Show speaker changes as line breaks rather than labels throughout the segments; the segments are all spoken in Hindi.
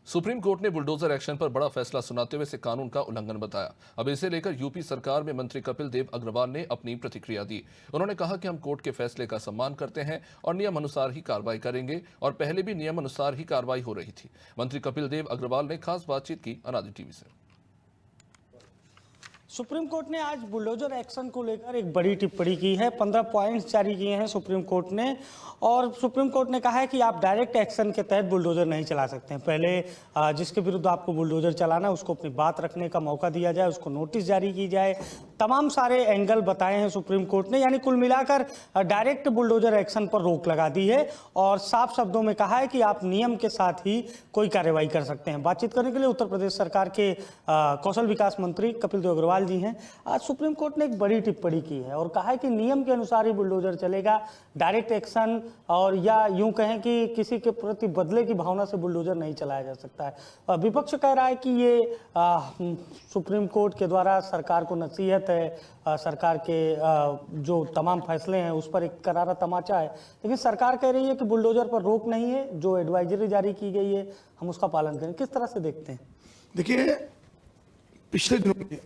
सुप्रीम कोर्ट ने बुलडोजर एक्शन पर बड़ा फैसला सुनाते हुए इसे कानून का उल्लंघन बताया। अब इसे लेकर यूपी सरकार में मंत्री कपिल देव अग्रवाल ने अपनी प्रतिक्रिया दी। उन्होंने कहा कि हम कोर्ट के फैसले का सम्मान करते हैं और नियम अनुसार ही कार्रवाई करेंगे और पहले भी नियम अनुसार ही कार्रवाई हो रही थी। मंत्री कपिल देव अग्रवाल ने खास बातचीत की अनादि टीवी से।
सुप्रीम कोर्ट ने आज बुलडोजर एक्शन को लेकर एक बड़ी टिप्पणी की है। 15 पॉइंट्स जारी किए हैं सुप्रीम कोर्ट ने और सुप्रीम कोर्ट ने कहा है कि आप डायरेक्ट एक्शन के तहत बुलडोजर नहीं चला सकते हैं। पहले जिसके विरुद्ध आपको बुलडोजर चलाना है उसको अपनी बात रखने का मौका दिया जाए, उसको नोटिस जारी की जाए। तमाम सारे एंगल बताए हैं सुप्रीम कोर्ट ने, यानी कुल मिलाकर डायरेक्ट बुलडोजर एक्शन पर रोक लगा दी है और साफ शब्दों में कहा है कि आप नियम के साथ ही कोई कार्रवाई कर सकते हैं। बातचीत करने के लिए उत्तर प्रदेश सरकार के कौशल विकास मंत्री कपिल देव अग्रवाल जी हैं। आज सुप्रीम कोर्ट ने एक बड़ी टिप्पणी की है और कहा है कि नियम के अनुसार ही बुलडोजर चलेगा, डायरेक्ट एक्शन और या यूं कहें कि किसी के प्रति बदले की भावना से बुलडोजर नहीं चलाया जा सकता है। विपक्ष कह रहा है कि ये सुप्रीम कोर्ट के द्वारा सरकार को नसीहत है, सरकार के जो तमाम फैसले हैं उस पर एक करारा तमाचा है, लेकिन सरकार कह रही है कि बुलडोजर पर रोक नहीं है, जो एडवाइजरी जारी की गई है हम उसका पालन करें। किस तरह से देखते हैं?
देखिए, पिछले दिनों में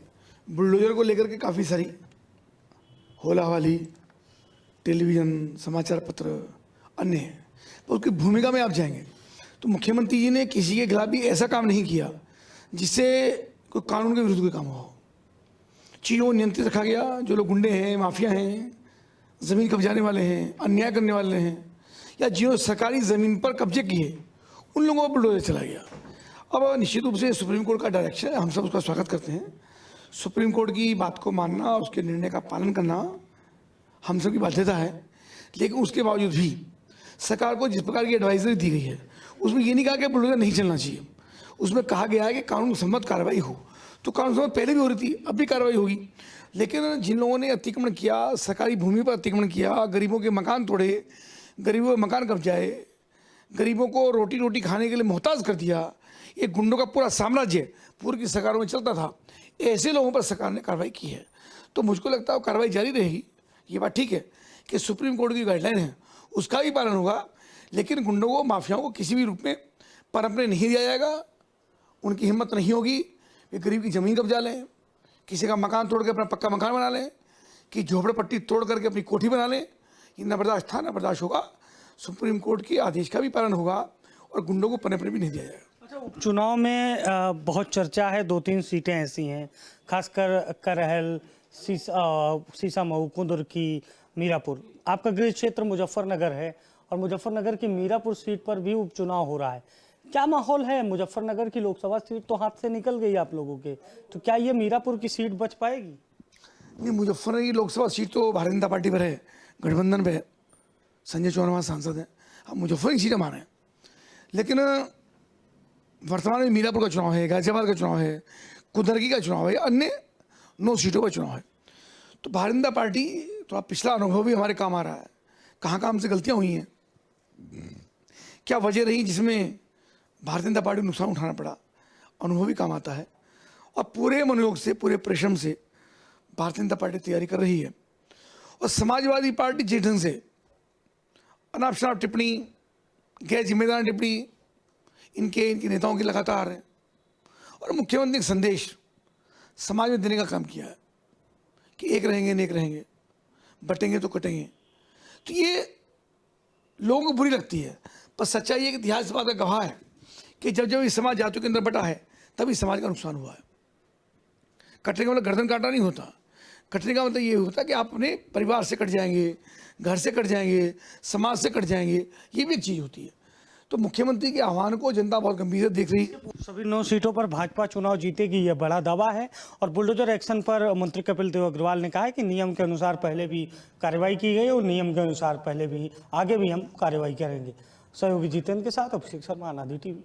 बुलडोजर को लेकर के काफ़ी सारी होला हवाली टेलीविज़न, समाचार पत्र, अन्य हैं, तो उसकी भूमिका में आप जाएंगे तो मुख्यमंत्री जी ने किसी के खिलाफ भी ऐसा काम नहीं किया जिससे कोई कानून के विरुद्ध कोई काम हो। चीज़ों को नियंत्रित रखा गया। जो लोग गुंडे हैं, माफिया हैं, ज़मीन कब्जाने वाले हैं, अन्याय करने वाले हैं या जिन्होंने सरकारी ज़मीन पर कब्जे किए, उन लोगों पर बुलडोजर चला गया। अब निश्चित रूप से सुप्रीम कोर्ट का डायरेक्शन है, हम सब उसका स्वागत करते हैं। सुप्रीम कोर्ट की बात को मानना, उसके निर्णय का पालन करना हम सब की बाध्यता है, लेकिन उसके बावजूद भी सरकार को जिस प्रकार की एडवाइजरी दी गई है उसमें ये नहीं कहा कि बुलडोजर नहीं चलना चाहिए। उसमें कहा गया है कि कानून सम्मत कार्रवाई हो, तो कानून सम्मत पहले भी हो रही थी, अब भी कार्रवाई होगी। लेकिन जिन लोगों ने अतिक्रमण किया, सरकारी भूमि पर अतिक्रमण किया, गरीबों के मकान तोड़े, गरीबों के मकान कब्जाए, गरीबों को रोटी रोटी खाने के लिए मोहताज कर दिया, ये गुंडों का पूरा साम्राज्य पूर्व की सरकारों में चलता था, ऐसे लोगों पर सरकार ने कार्रवाई की है। तो मुझको लगता है वो कार्रवाई जारी रहेगी। ये बात ठीक है कि सुप्रीम कोर्ट की गाइडलाइन है, उसका भी पालन होगा, लेकिन गुंडों को, माफियाओं को किसी भी रूप में पनपने नहीं दिया जाएगा। उनकी हिम्मत नहीं होगी कि गरीब की ज़मीन कब्जा लें, किसी का मकान तोड़ के अपना पक्का मकान बना लें, कि झोपड़पट्टी तोड़ करके अपनी कोठी बना लें। ये न बर्दाश्त था, न बर्दाश्त होगा। सुप्रीम कोर्ट के आदेश का भी पालन होगा और गुंडों को पनपने भी नहीं दिया जाएगा।
अच्छा, उपचुनाव में बहुत चर्चा है, 2-3 सीटें ऐसी हैं, खासकर करहल, सीसामऊ, कुंदुरकी, मीरापुर। आपका गृह क्षेत्र मुजफ्फरनगर है और मुजफ्फरनगर की मीरापुर सीट पर भी उपचुनाव हो रहा है। क्या माहौल है? मुजफ्फरनगर की लोकसभा सीट तो हाथ से निकल गई आप लोगों के, तो क्या ये मीरापुर की सीट बच पाएगी?
नहीं, मुजफ्फरनगर की लोकसभा सीट तो भारतीय जनता पार्टी पर है, गठबंधन पे है, संजय चौहान वहाँ सांसद हैं। अब मुजफ्फरनगर की सीट हमारे हैं, लेकिन वर्तमान में मीरापुर का चुनाव है, गाजियाबाद का चुनाव है, कुंदरकी का चुनाव है, अन्य 9 सीटों का चुनाव है। तो भारतीय जनता पार्टी, तो आप पिछला अनुभव भी हमारे काम आ रहा है, कहाँ कहाँ हमसे गलतियाँ हुई हैं, क्या वजह रही जिसमें भारतीय जनता पार्टी को नुकसान उठाना पड़ा, अनुभव भी काम आता है। और पूरे मनोयोग से, पूरे परिश्रम से भारतीय जनता पार्टी तैयारी कर रही है। और समाजवादी पार्टी जिस ढंग से अनाप शनाप टिप्पणी, गैर जिम्मेदार टिप्पणी इनके नेताओं की लगातार है, और मुख्यमंत्री ने संदेश समाज में देने का काम किया है कि एक रहेंगे नेक रहेंगे, बटेंगे तो कटेंगे। तो ये लोगों को बुरी लगती है, पर सच्चाई है कि इतिहास इस बात का गवाह है कि जब जब इस समाज जातियों के अंदर बटा है तभी समाज का नुकसान हुआ है। कटने का मतलब गर्दन काटना नहीं होता, कटने का मतलब ये होता है कि आप अपने परिवार से कट जाएंगे, घर से कट जाएंगे, समाज से कट जाएंगे, ये भी एक चीज़ होती है। तो मुख्यमंत्री के आह्वान को जनता बहुत गंभीर से देख रही है।
सभी 9 सीटों पर भाजपा चुनाव जीतेगी, यह बड़ा दावा है। और बुलडोजर एक्शन पर मंत्री कपिल देव अग्रवाल ने कहा है कि नियम के अनुसार पहले भी कार्रवाई की गई और नियम के अनुसार पहले भी आगे भी हम कार्रवाई करेंगे। सहयोगी जितेंद्र के साथ अभिषेक शर्मा, अनादि टीवी।